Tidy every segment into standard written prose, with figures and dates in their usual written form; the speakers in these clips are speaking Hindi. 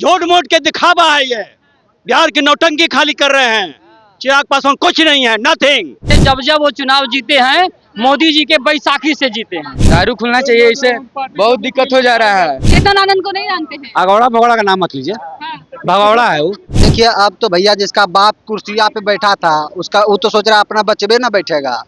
झूठ मूठ के दिखावा है ये। बिहार की नौटंकी खाली कर रहे हैं। चिराग पासवान कुछ नहीं है, नथिंग। जब वो चुनाव जीते हैं मोदी जी के बैसाखी से जीते हैं। दारू खुलना चाहिए, इससे बहुत दिक्कत हो जा रहा है। चेतन आनंद को नहीं जानते हैं? अगौड़ा भगौड़ा का नाम मत लीजिए, भगौड़ा है वो। देखिए अब तो भैया जिसका बाप कुर्सिया पे बैठा था उसका वो तो सोच रहा अपना बच्चे ना बैठेगा,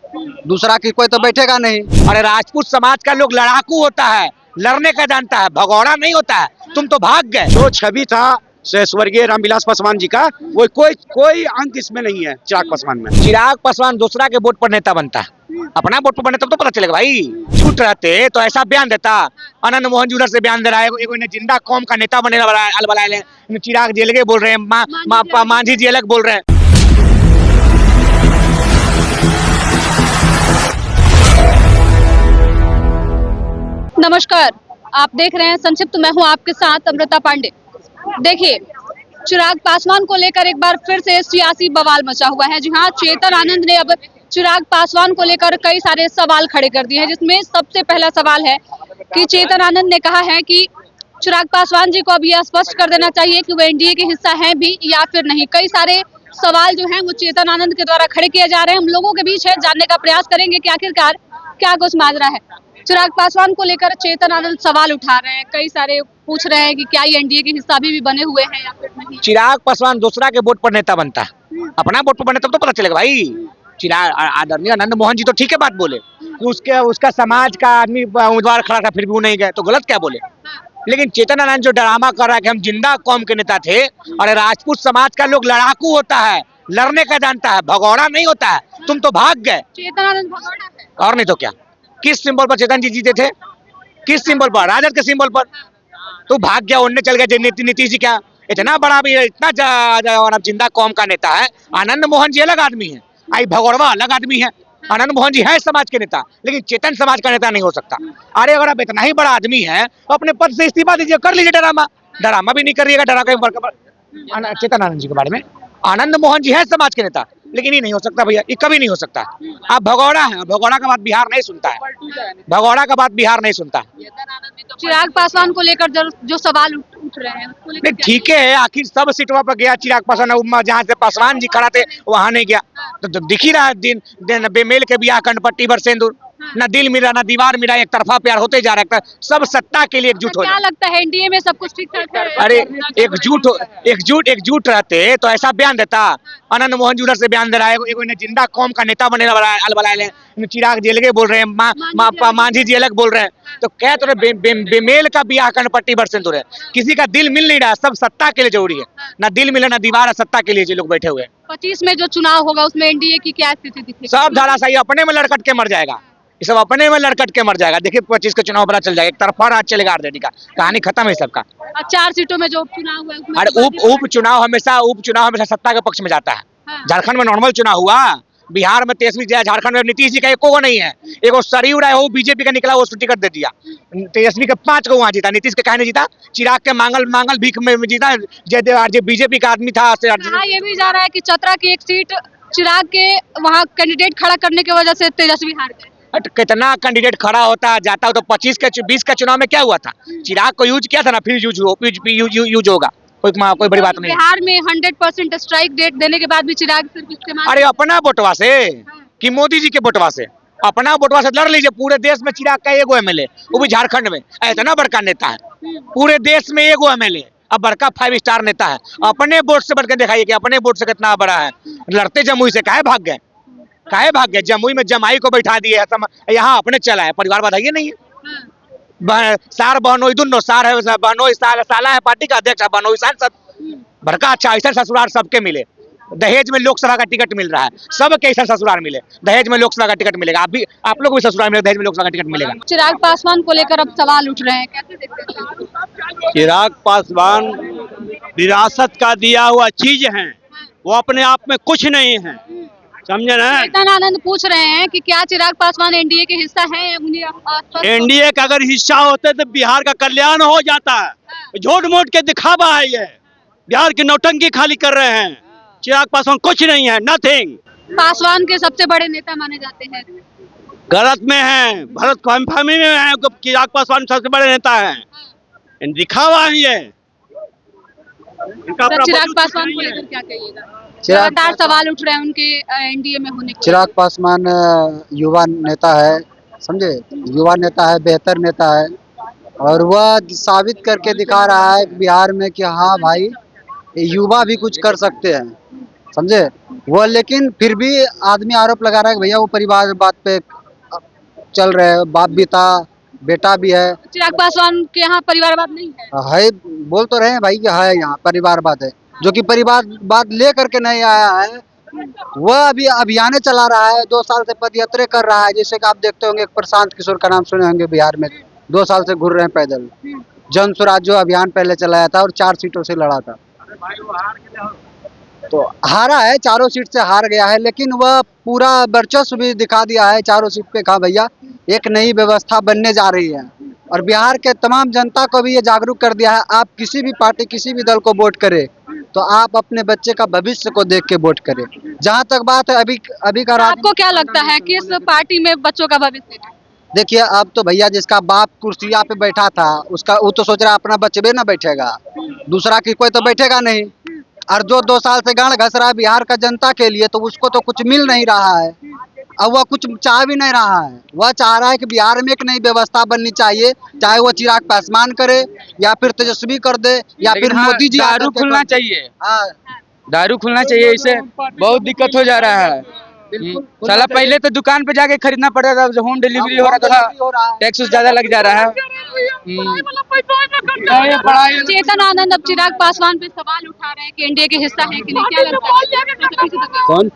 दूसरा की कोई तो बैठेगा नहीं। अरे राजपूत समाज का लोग लड़ाकू होता है, लड़ने का जानता है, भगौड़ा नहीं होता है। तुम तो भाग गए। जो छवि था स्वर्गीय रामविलास पासवान जी का, वो कोई अंक इसमें नहीं है चिराग पासवान में। चिराग पासवान दूसरा के वोट पर नेता बनता है, अपना वोट पर बने तब तो पता चलेगा भाई। झूठ रहते तो ऐसा बयान देता। आनंद मोहन जी उधर से बयान दे रहा है, एगो जिंदा कौम का नेता बने अलबलाए। चिराग जी अलग बोल रहे हैं, मांझी जी अलग बोल रहे हैं। नमस्कार, आप देख रहे हैं संक्षिप्त। मैं हूं आपके साथ अमृता पांडे। देखिए, चिराग पासवान को लेकर एक बार फिर से सियासी बवाल मचा हुआ है। जी हाँ, चेतन आनंद ने अब चिराग पासवान को लेकर कई सारे सवाल खड़े कर दिए हैं, जिसमें सबसे पहला सवाल है कि चेतन आनंद ने कहा है कि चिराग पासवान जी को अब यह स्पष्ट कर देना चाहिए कि वो एनडीए के हिस्सा हैं भी या फिर नहीं। कई सारे सवाल जो हैं वो चेतन आनंद के द्वारा खड़े किए जा रहे हैं। हम लोगों के बीच है, जानने का प्रयास करेंगे कि आखिरकार क्या कुछ माजरा है। चिराग पासवान को लेकर चेतन आनंद सवाल उठा रहे हैं, कई सारे पूछ रहे हैं कि क्या ये एनडीए के हिस्सा भी बने हुए हैं या फिर नहीं। चिराग पासवान दूसरा के वोट पर नेता बनता है, अपना वोट पर बने तब तो पता चलेगा भाई। चिराग आदरणीय आनंद मोहन जी तो ठीक है बात बोले कि उसका समाज का आदमी उम्मीदवार खड़ा था, फिर भी वो नहीं गए, तो गलत क्या बोले। लेकिन चेतन आनंद जो ड्रामा कर रहा है कि हम जिंदा कौम के नेता थे, और राजपूत समाज का लोग लड़ाकू होता है, लड़ने का जानता है, भगौड़ा नहीं होता है। तुम तो भाग गए। चेतन आनंद भगौड़ा है और नहीं तो क्या। किस सिंबल पर चेतन जी जीते थे? किस सिंबल पर? राजद के सिंबल पर। तो भाग गया, उनने चल गया। नीतीश जी क्या इतना बड़ा भी इतना जिंदा कौम का नेता है। आनंद मोहन जी अलग आदमी है, आई भगौड़वा अलग आदमी है। आनंद मोहन जी है समाज के नेता, लेकिन चेतन समाज का नेता नहीं हो सकता। अरे अगर आप इतना ही बड़ा आदमी है तो अपने पद से इस्तीफा दीजिए, कर लीजिए ड्रामा भी नहीं करिएगा। चेतन आनंद जी के बारे में, आनंद मोहन जी है समाज के नेता, लेकिन ये नहीं हो सकता भैया, ये कभी नहीं हो सकता। आप भगौड़ा हैं, भगौड़ा का बात बिहार नहीं सुनता है, भगौड़ा का बात बिहार नहीं सुनता। चिराग पासवान को लेकर जो सवाल उठ रहे हैं उसको लेकर क्या? ठीक है, आखिर सब सीटों पर गया चिराग पासवान, जहाँ से पासवान जी खड़ा थे वहां नहीं गया। तो दिख ही रहा है, दिन बेमेल के बियाह कंडपट्टी भर सिंदूर, ना दिल मिला ना दीवार मिला, एक तरफा प्यार होते जा रहा है। सब सत्ता के लिए एकजुट हो क्या लगता है एनडीए में सब कुछ ठीक ठाक है? अरे एकजुट रहते तो ऐसा बयान देता। आनंद मोहन जी उधर से बयान दे रहा है, एगो जिंदा कौम का नेता बने अलबलाए। चिराग जी अलग बोल रहे हैं, मांझी जी अलग बोल रहे हैं। तो क्या तो बेमेल का बियाह कंडपट्टी भर सिंदूर है। किसी का दिल मिल नहीं रहा, सब सत्ता के लिए जरूरी है। ना दिल मिले ना दीवार है, सत्ता के लिए जो लोग बैठे हुए हैं। 25 में जो चुनाव होगा उसमें एनडीए की क्या स्थिति दिखेगी? सब धराशायी अपने में लड़कट के मर जाएगा, ये सब अपने में लड़कट के मर जाएगा। देखिए 25 का चुनाव पता चल जाएगा, एक तरफा राज चलेगा आरजेडी का, कहानी खत्म है सबका। 4 सीटों में जो उपचुनाव हुआ है उसमें अरे उपचुनाव हमेशा सत्ता के पक्ष में जाता है। हाँ। झारखंड में नॉर्मल चुनाव हुआ, बिहार में तेजस्वी जया, झारखंड में नीतीश जी का एको को नहीं है। एगो सरयू राय वो बीजेपी का निकला, वो टिकट दे दिया। तेजस्वी के 5 को वहां जीता, नीतीश के कहे नहीं जीता। चिराग के मांगल भीख में जीता, जयदेव बीजेपी का आदमी था। कहा ये भी जा रहा है कि चतरा की एक सीट चिराग के वहाँ कैंडिडेट खड़ा करने की वजह से तेजस्वी हार गए। कितना कैंडिडेट खड़ा होता जाता हो तो 20 का चुनाव में क्या हुआ था? चिराग को यूज किया था ना, फिर यूज होगा, कोई बड़ी बात नहीं। बिहार में 100% स्ट्राइक डेट देने के बाद भी चिराग सिर्फ इस्तेमाल। अरे अपना वोटवा से कि मोदी जी के वोटवा से? अपना वोटवा से लड़ लीजिए। पूरे देश में चिराग का एगो एमएलए, वो भी झारखंड में, इतना बड़का नेता है। पूरे देश में एगो एमएलए, अब बड़का 5 स्टार नेता है। अपने वोट से बढ़ के दिखाइए कि अपने वोट से कितना बड़ा है। लड़ते जमुई से काहे भाग गए? जमुई में जमाई को बैठा दिए, यहाँ अपने चला है। परिवार बधाइए नहीं है। सार बहनोई दोनों सार है, बहनोई साला है, पार्टी का अध्यक्ष है, बहनोई सांसद। बड़का अच्छा ऐसा ससुराल सबके मिले। दहेज में लोकसभा का टिकट मिल रहा है, सबके ऐसा ससुराल मिले। दहेज में लोकसभा का टिकट मिलेगा, आप लोग को भी ससुराल मिलेगा, दहेज में लोकसभा का टिकट मिलेगा। चिराग पासवान को लेकर अब सवाल उठ रहे हैं, कैसे देखते हैं? चिराग पासवान विरासत का दिया हुआ चीज है, वो अपने आप में कुछ नहीं है, समझे ना। चेतन आनंद पूछ रहे हैं कि क्या चिराग पासवान एनडीए के हिस्सा है? एनडीए का अगर हिस्सा होते तो बिहार का कल्याण हो जाता है। झूठ मूठ के दिखावा है ये। बिहार की नौटंकी खाली कर रहे हैं। चिराग पासवान कुछ नहीं है, नथिंग। पासवान के सबसे बड़े नेता माने जाते हैं। गलत में है, भरत फहमी में है। चिराग पासवान सबसे बड़े नेता है, दिखावा है ये। इनका सर, अपना चिराग वजूद पासवान नहीं को है। लेकर क्या कहिएगा? चिराग लगातार सवाल उठ रहे हैं उनके एनडीए में होने को चिराग पासवान युवा नेता है, समझे, युवा नेता है, बेहतर नेता है, और वह साबित करके दिखा रहा है बिहार में कि हाँ भाई, युवा भी कुछ कर सकते हैं, समझे। वो लेकिन फिर भी आदमी आरोप लगा रहा है कि भैया वो परिवार बात पे चल रहे हैं, बाप भी था, बेटा भी है। चिराग पासवान के यहाँ परिवारवाद नहीं है। है, बोल तो रहे हैं भाई कि है यहाँ परिवारवाद है, जो कि परिवारवाद ले करके नहीं आया है। वह अभी अभियान चला रहा है, 2 साल से पदयात्रा कर रहा है, जैसे कि आप देखते होंगे प्रशांत किशोर का नाम सुने होंगे, बिहार में 2 साल से घूर रहे हैं पैदल। जन स्वराज्य अभियान पहले चलाया था और 4 सीटों से लड़ा था, तो हारा है, 4 सीट से हार गया है, लेकिन वह पूरा वर्चस्व भी दिखा दिया है 4 सीट पे। कहा भैया एक नई व्यवस्था बनने जा रही है, और बिहार के तमाम जनता को भी ये जागरूक कर दिया है, आप किसी भी पार्टी किसी भी दल को वोट करें तो आप अपने बच्चे का भविष्य को देख के वोट करें। जहाँ तक बात है अभी का आपको क्या लगता है किस पार्टी में बच्चों का भविष्य है? देखिए, अब तो भैया जिसका बाप कुर्सिया पे बैठा था उसका वो तो सोच रहा है अपना बच्चे ना बैठेगा, दूसरा की कोई तो बैठेगा नहीं। और जो 2 साल से गांड घस रहा है बिहार का जनता के लिए, तो उसको तो कुछ मिल नहीं रहा है, अब वह कुछ चाह भी नहीं रहा है। वह चाह रहा है कि बिहार में एक नई व्यवस्था बननी चाहिए, चाहे वो चिराग पासवान करे या फिर तेजस्वी कर दे या फिर मोदी जी दारू खुलना चाहिए, हाँ, दारू खुलना चाहिए, इससे बहुत दिक्कत हो जा रहा है। साला पहले तो दुकान पे जाके खरीदना पड़ता था, होम डिलीवरी हो रहा था, टैक्स ज्यादा लग जा रहा है। चेतन आनंद अब चिराग पासवान पे सवाल उठा रहे हैं कि एनडीए के हिस्सा है कि नहीं, क्या लगता है? कौन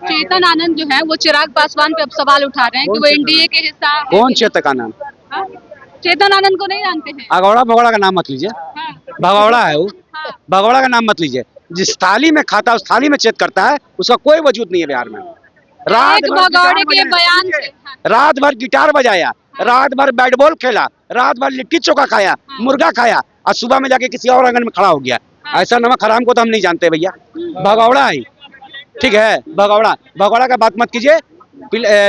चेतन आनंद जो है वो चिराग पासवान पे अब सवाल उठा रहे हैं कि वो एनडीए के हिस्सा है कौन कि चेतक का नाम? हाँ? चेतन आनंद को नहीं जानते हैं? अगौड़ा भगौड़ा का नाम मत लीजिए, हाँ, भगौड़ा है वो, हाँ। भगौड़ा का नाम मत लीजिए। जिस थाली में खाता है उस थाली में चेत करता है, उसका कोई वजूद नहीं है बिहार में। रात एक भर भगौड़े गिटार के बयान बजाया, से हाँ, रात भर गिटार बजाया, रात भर बैट बॉल खेला, रात भर लिट्टी चोखा खाया, मुर्गा खाया, और सुबह में जाके किसी और आंगन में खड़ा हो गया। ऐसा नमक हराम को तो हम नहीं जानते भैया, भगौड़ा है, ठीक है, भगौड़ा। भगौड़ा का बात मत कीजिए।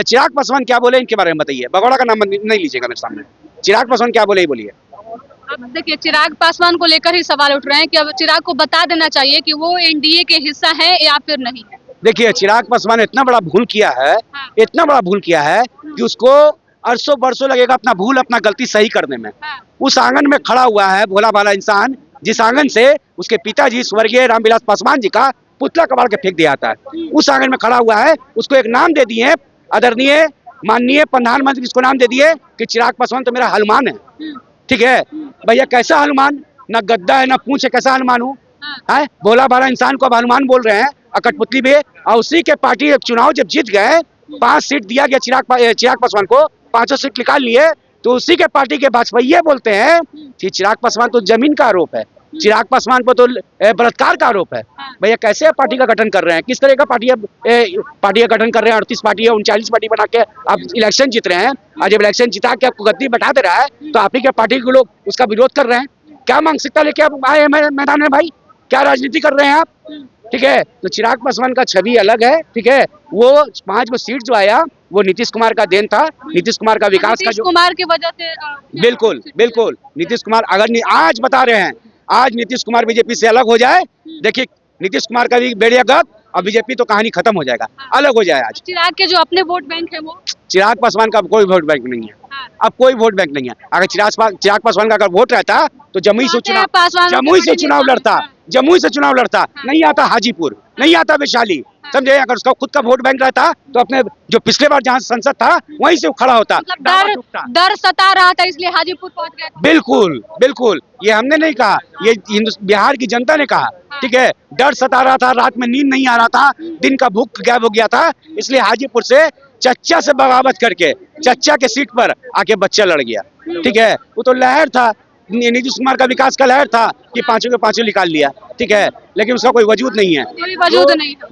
चिराग पासवान क्या बोले इनके बारे में बताइए, भगौड़ा का नाम नहीं लीजिएगा मेरे सामने। चिराग पासवान क्या बोले ये बोलिए। अब देखिए चिराग पासवान को लेकर ही सवाल उठ रहे हैं कि अब चिराग को बता देना चाहिए कि वो एनडीए के हिस्सा है या फिर नहीं है। देखिए, चिराग पासवान ने इतना बड़ा भूल किया है, इतना बड़ा भूल किया है कि उसको अरसों बरसों लगेगा अपना भूल अपना गलती सही करने में। उस आंगन में खड़ा हुआ है भोला भाला इंसान, जिस आंगन से उसके पिताजी स्वर्गीय रामविलास पासवान जी का पुतला कबाड़ के फेंक दिया था, उस आंगन में खड़ा हुआ है। उसको एक नाम दे दिए, आदरणीय माननीय प्रधानमंत्री इसको नाम दे दिए कि चिराग पासवान तो मेरा हनुमान है, ठीक है। भैया कैसा हनुमान, ना गद्दा है ना पूंछ है, कैसा हनुमान हूँ? है भोला भाला इंसान को अब हनुमान बोल रहे हैं, अकटपुतली भी। और उसी के पार्टी चुनाव जब जीत गए, 5 सीट दिया गया चिराग पासवान को, 5 सीट निकाल लिए, तो उसी के पार्टी के वाजपेयी बोलते हैं कि चिराग पासवान तो जमीन का आरोप है, चिराग पासवान पर तो बलात्कार का आरोप है। भैया कैसे पार्टी का गठन कर रहे हैं, किस तरह का पार्टी का गठन कर रहे हैं? 38 पार्टी है, 39 पार्टी बना के आप इलेक्शन जीत रहे हैं, और जब इलेक्शन जिता के आपको गद्दी बैठा दे रहा है तो आप ही के पार्टी के लोग उसका विरोध कर रहे हैं। क्या मानसिकता लेके आप आए हैं मैदान में भाई, क्या राजनीति कर रहे हैं आप? ठीक है, तो चिराग पासवान का छवि अलग है, ठीक है। वो 5 सीट जो आया वो नीतीश कुमार का देन था, नीतीश कुमार का विकास का, नीतीश जो कुमार की वजह से बिल्कुल बिल्कुल नीतीश कुमार, अगर आज बता रहे हैं, आज नीतीश कुमार बीजेपी से अलग हो जाए, देखिए नीतीश कुमार का भी बेड़िया गर्क और बीजेपी तो कहानी खत्म हो जाएगा, अलग हो जाए। आज चिराग के जो अपने वोट बैंक है वो, चिराग पासवान का कोई वोट बैंक नहीं है, अब कोई वोट बैंक नहीं है। अगर चिराग पासवान का अगर वोट रहता तो जमुई से चुनाव लड़ता, जमुई से चुनाव लड़ता, नहीं आता हाजीपुर, नहीं आता वैशाली, समझे। अगर उसका खुद का वोट बैंक रहता तो अपने जो पिछले बार जहाँ संसद था वहीं से खड़ा होता। मतलब डर सता रहा था इसलिए हाजीपुर पहुंच गया। बिल्कुल बिल्कुल, ये हमने नहीं कहा, ये बिहार की जनता ने कहा, ठीक है। डर सता रहा था, रात में नींद नहीं आ रहा था, दिन का भूख गायब हो गया था, इसलिए हाजीपुर से चच्चा से बगावत करके चच्चा के सीट पर आके बच्चा लड़ गया, ठीक है। वो तो लहर था, नीतीश कुमार का विकास का लहर था कि 5 के 5 निकाल लिया, ठीक है, लेकिन उसका कोई वजूद नहीं है।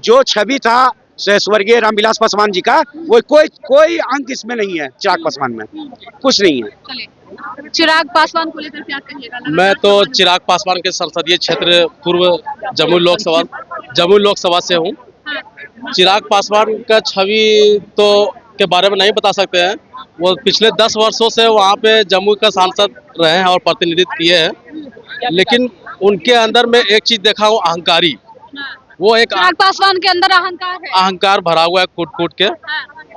जो छवि था स्वर्गीय रामविलास पासवान जी का, वो कोई अंक इसमें नहीं है, चिराग पासवान में कुछ नहीं है। चिराग पासवान को लेकर क्या कहिएगा? मैं तो चिराग पासवान के संसदीय क्षेत्र पूर्व जमुई लोकसभा से हूँ। चिराग पासवान का छवि तो के बारे में नहीं बता सकते हैं, वो पिछले 10 वर्षों से वहाँ पे जमुई का सांसद रहे हैं और प्रतिनिधित्व किए हैं, लेकिन उनके अंदर में एक चीज देखा हूँ, अहंकारी। वो एक चिराग पासवान के अंदर अहंकार है। अहंकार भरा हुआ है कूट कूट के,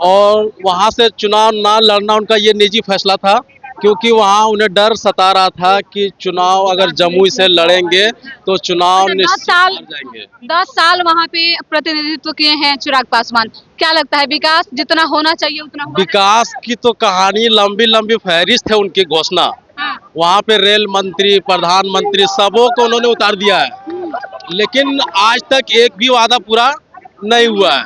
और वहां से चुनाव ना लड़ना उनका ये निजी फैसला था, क्योंकि वहां उन्हें डर सता रहा था कि चुनाव अगर जमुई से लड़ेंगे तो चुनाव निश्चित हार जाएंगे। 10 साल वहाँ पे प्रतिनिधित्व किए हैं चिराग पासवान, क्या लगता है विकास जितना होना चाहिए उतना हुआ? विकास की तो कहानी लंबी लंबी फहरिस्त है उनकी घोषणा। वहाँ पे रेल मंत्री, प्रधानमंत्री सबों को उन्होंने उतार दिया है, लेकिन आज तक एक भी वादा पूरा नहीं हुआ है।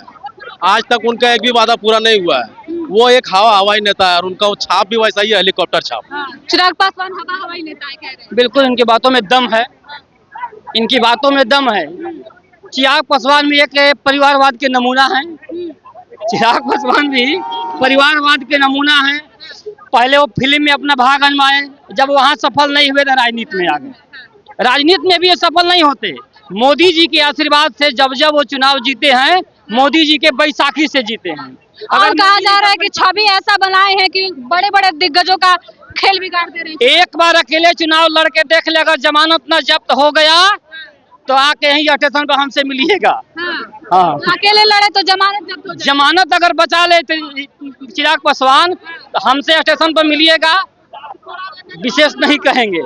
आज तक उनका एक भी वादा पूरा नहीं हुआ है। वो एक हवाई नेता है, और उनका वो छाप भी वैसा ही है, हेलीकॉप्टर छाप। चिराग पासवान हवाई नेता है कह रहे हैं। बिल्कुल इनकी बातों में दम है, इनकी बातों में दम है। चिराग पासवान भी एक परिवारवाद के नमूना है। चिराग पासवान भी परिवारवाद के नमूना है। पहले वो फिल्म में अपना भाग आजमाए, जब वहाँ सफल नहीं हुए तो राजनीति में आ गए। राजनीति में भी ये सफल नहीं होते। मोदी जी के आशीर्वाद से जब जब वो चुनाव जीते हैं, मोदी जी के बैसाखी से जीते हैं। और कहा जा रहा है कि छवि ऐसा बनाए हैं कि बड़े बड़े दिग्गजों का खेल बिगाड़ दे रहे हैं। एक बार अकेले चुनाव लड़के देख ले, अगर जमानत न जब्त हो गया तो आके यहीं स्टेशन पर हमसे मिलिएगा। हाँ। अकेले लड़े तो जमानत जब्त हो जाए। जमानत अगर बचा ले तो चिराग पासवान, तो हमसे स्टेशन पर मिलिएगा, विशेष नहीं कहेंगे।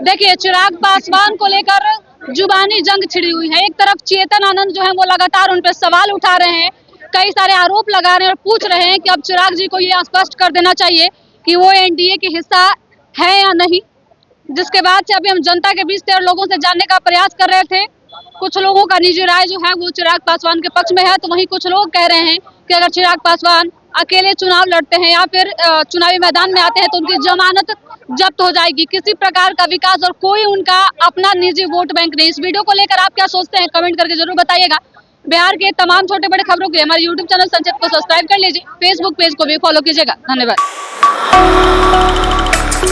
देखिए चिराग पासवान को लेकर जुबानी जंग छिड़ी हुई है। एक तरफ चेतन आनंद जो है वो लगातार उन पर सवाल उठा रहे हैं, कई सारे आरोप लगा रहे हैं और पूछ रहे हैं कि अब चिराग जी को ये स्पष्ट कर देना चाहिए कि वो एनडीए के हिस्सा है या नहीं। जिसके बाद से अभी हम जनता के बीच से लोगों से जानने का प्रयास कर रहे थे। कुछ लोगों का निजी राय जो है वो चिराग पासवान के पक्ष में है, तो वहीं कुछ लोग कह रहे हैं कि अगर चिराग पासवान अकेले चुनाव लड़ते हैं या फिर चुनावी मैदान में आते हैं तो उनकी जमानत जब्त हो जाएगी। किसी प्रकार का विकास और कोई उनका अपना निजी वोट बैंक नहीं। इस वीडियो को लेकर आप क्या सोचते हैं, कमेंट करके जरूर बताइएगा। बिहार के तमाम छोटे बड़े खबरों के लिए हमारे यूट्यूब चैनल संचित को सब्सक्राइब कर लीजिए, फेसबुक पेज को भी फॉलो कीजिएगा। धन्यवाद।